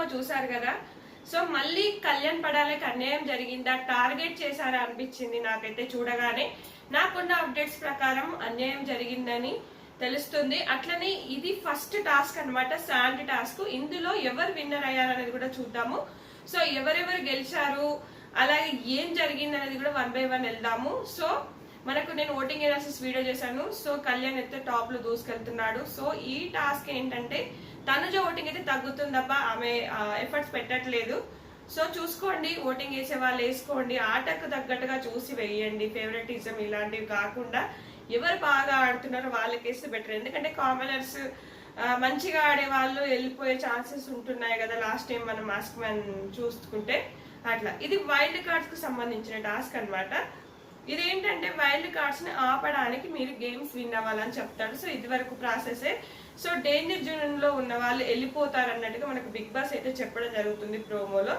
Promo చూసారు కదా. So మళ్ళీ కళ్యాణ్ పడాలకి అన్యాయం జరిగిందా, టార్గెట్ చేశారా అనిపించింది నాకైతే చూడగానే. నాకున్న అప్డేట్స్ ప్రకారం అన్యాయం జరిగిందని తెలుస్తుంది. అట్లనే ఇది ఫస్ట్ టాస్క్ అన్నమాట, శాండ్ టాస్క్. ఇందులో ఎవరు విన్నర్ అయ్యారనేది కూడా చూద్దాము. సో ఎవరెవరు గెలిచారు, అలాగే ఏం జరిగింది అనేది కూడా 1 by 1 వెళ్దాము. సో మనకు నేను ఓటింగ్ ఎనాలిసిస్ వీడియో చేశాను. సో కళ్యాణ్ అయితే టాప్ లో దూసుకెళ్తున్నాడు. సో ఈ టాస్క్ ఏంటంటే తనుజ ఓటింగ్ అయితే తగ్గుతుంది తప్ప ఆమె ఎఫర్ట్స్ పెట్టట్లేదు. సో చూసుకోండి, ఓటింగ్ వేసే వాళ్ళు వేసుకోండి, ఆటకు తగ్గట్టుగా చూసి వేయండి. ఫేవరెటిజం ఇలాంటివి కాకుండా ఎవరు బాగా ఆడుతున్నారో వాళ్ళకేస్తే బెటర్. ఎందుకంటే కామనర్స్ మంచిగా ఆడే వాళ్ళు వెళ్ళిపోయే ఛాన్సెస్ ఉంటున్నాయి కదా, లాస్ట్ టైం మనం మాస్క్ మ్యాన్ చూసుకుంటే అట్లా. ఇది వైల్డ్ కార్డ్స్ కు సంబంధించిన టాస్క్ అన్నమాట. ఇదేంటంటే వైల్డ్ కార్డ్స్ ని ఆపడానికి మీరు గేమ్స్ విన్ అవ్వాలని చెప్తాడు. సో ఇది వరకు ప్రాసెసే. సో డేంజర్ జోన్ లో ఉన్న వాళ్ళు వెళ్ళిపోతారు అన్నట్టుగా మనకు బిగ్ బాస్ అయితే చెప్పడం జరుగుతుంది ప్రోమోలో.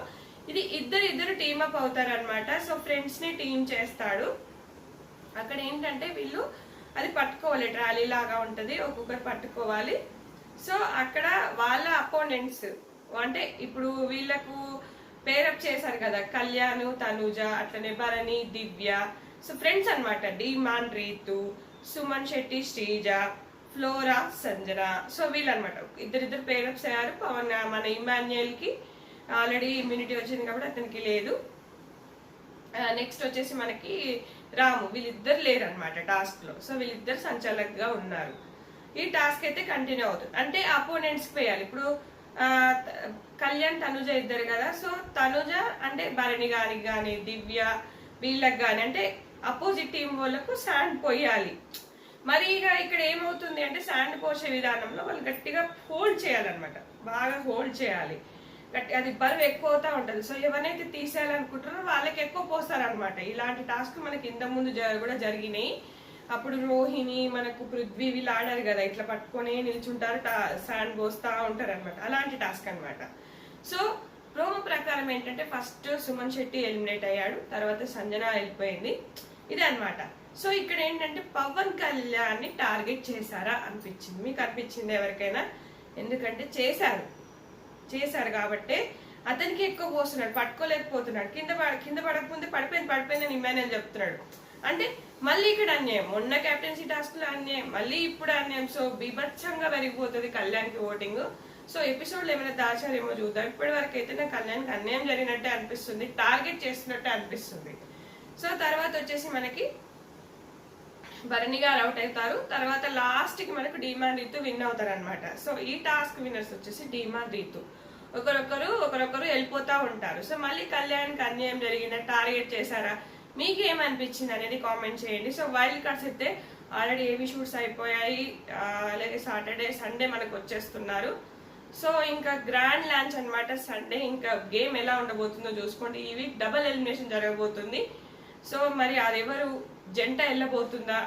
ఇది ఇద్దరు టీమప్ అవుతారు అనమాట. సో ఫ్రెండ్స్ ని టీం చేస్తాడు. అక్కడ ఏంటంటే వీళ్ళు అది పట్టుకోవాలి, ట్రాలీ లాగా ఉంటది, ఒక్కొక్కరు పట్టుకోవాలి. సో అక్కడ వాళ్ళ అపోనెంట్స్ అంటే ఇప్పుడు వీళ్ళకు పేరప్ చేశారు కదా, కళ్యాణ్, తనుజ, అట్లనే భరణి, దివ్య. సో ఫ్రెండ్స్ అనమాట. డిమాన్, రీతు, సుమన్ శెట్టి, శ్రీజ, ఫ్లోరా, సంజన. సో వీళ్ళనమాట ఇద్దరిద్దరు పేరప్స్ అయ్యారు. పవన్ మన ఇమాన్యుయల్ కి ఆల్రెడీ ఇమ్యూనిటీ వచ్చింది కాబట్టి అతనికి లేదు. నెక్స్ట్ వచ్చేసి మనకి రాము. వీళ్ళిద్దరు లేరు అనమాట టాస్క్ లో. సో వీళ్ళిద్దరు సంచాలకుగా ఉన్నారు. ఈ టాస్క్ అయితే కంటిన్యూ అవుతుంది. అంటే అపోనెంట్స్ కి వేయాలి. ఇప్పుడు కళ్యాణ్, తనుజ ఇద్దరు కదా. సో తనుజ అంటే భరణి గారికి గాని, దివ్య వీళ్ళకి గాని, అంటే అపోజిట్ టీం వాళ్ళకు శాండ్ పోయాలి. మరి ఇక ఇక్కడ ఏమవుతుంది అంటే శాండ్ పోసే విధానంలో వాళ్ళు గట్టిగా హోల్డ్ చేయాలన్నమాట, బాగా హోల్డ్ చేయాలి. అది బరువు ఎక్కువ అవుతా ఉంటది. సో ఎవరైతే తీసేయాలనుకుంటారో వాళ్ళకి ఎక్కువ పోస్తారనమాట. ఇలాంటి టాస్క్ మనకి ఇంత ముందు కూడా జరిగినాయి. అప్పుడు రోహిణి, మనకు పృథ్వీ వీళ్ళు ఆడారు కదా, ఇట్లా పట్టుకొని నిల్చుంటారు, శాండ్ పోస్తా ఉంటారు అనమాట. అలాంటి టాస్క్ అనమాట. సో ప్రోమో ప్రకారం ఏంటంటే ఫస్ట్ సుమన్ శెట్టి ఎలిమినేట్ అయ్యాడు, తర్వాత సంజన వెళ్ళిపోయింది. ఇదే అనమాట. సో ఇక్కడ ఏంటంటే పవన్ కళ్యాణ్ ని టార్గెట్ చేశారా అనిపించింది. మీకు అనిపించింది ఎవరికైనా? ఎందుకంటే చేశారు కాబట్టి అతనికి ఎక్కువ పోస్తున్నాడు, పట్టుకోలేకపోతున్నాడు. కింద పడకముందే పడిపోయిందని ఇమాన్యుయల్ చెప్తున్నాడు. అంటే మళ్ళీ ఇక్కడ అన్యాయం, మొన్న కెప్టెన్సీ టాస్క్ లో అన్యాయం, మళ్ళీ ఇప్పుడు అన్యాయం. సో బీభత్సంగా పెరిగిపోతుంది కళ్యాణ్ కి ఓటింగ్. సో ఎపిసోడ్లు ఏమైనా దాచారేమో చూద్దాం. ఇప్పటి వరకు అయితే నాకు కళ్యాణ్కి అన్యాయం జరిగినట్టే అనిపిస్తుంది, టార్గెట్ చేస్తున్నట్టే అనిపిస్తుంది. సో తర్వాత వచ్చేసి మనకి భరణి గారు అవుట్ అవుతారు. తర్వాత లాస్ట్ కి మనకు డిమాండ్ రీతు విన్ అవుతారు అనమాట. సో ఈ టాస్క్ విన్నర్స్ వచ్చేసి డిమాండ్ రీతు. ఒకరొకరు వెళ్ళిపోతా ఉంటారు. సో మళ్ళీ కళ్యాణ్కి అన్యాయం జరిగిందా, టార్గెట్ చేశారా, మీకు ఏమనిపించింది అనేది కామెంట్ చేయండి. సో వైల్డ్ కార్డ్స్ అయితే ఆల్రెడీ ఏవి షూట్స్ అయిపోయాయి, అలాగే సాటర్డే సండే మనకు వచ్చేస్తున్నారు. సో ఇంకా గ్రాండ్ లాంచ్ అనమాట సండే. ఇంకా గేమ్ ఎలా ఉండబోతుందో చూసుకోండి. ఈ వీక్ డబుల్ ఎలిమినేషన్ జరగబోతుంది. సో మరి అదెవరు, జంట వెళ్ళబోతుందా,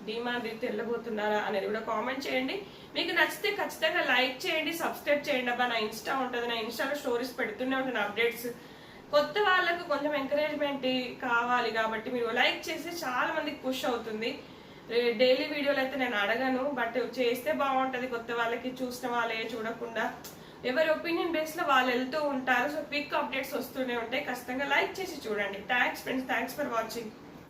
డిమాండ్ రీతి వెళ్ళబోతున్నారా అనేది కూడా కామెంట్ చేయండి. మీకు నచ్చితే ఖచ్చితంగా లైక్ చేయండి, సబ్స్క్రైబ్ చేయండి. అబ్బా నా ఇన్స్టా ఉంటుంది, నా ఇన్స్టాలో స్టోరీస్ పెడుతూనే ఉంటాను అప్డేట్స్. కొత్త వాళ్ళకు కొంచెం ఎంకరేజ్మెంట్ కావాలి కాబట్టి మీరు లైక్ చేస్తే చాలా మందికి పుష్ అవుతుంది. డైలీ వీడియోలు అయితే నేను అడగను, బట్ చేస్తే బాగుంటది. కొత్త వాళ్ళకి చూసిన వాళ్ళే చూడకుండా ఎవరి ఒపీనియన్ బేస్ లో వాళ్ళు వెళ్తూ ఉంటారు. సో క్విక్ అప్డేట్స్ వస్తూనే ఉంటాయి. ఖచ్చితంగా లైక్ చేసి చూడండి. Thanks friends, thanks for watching.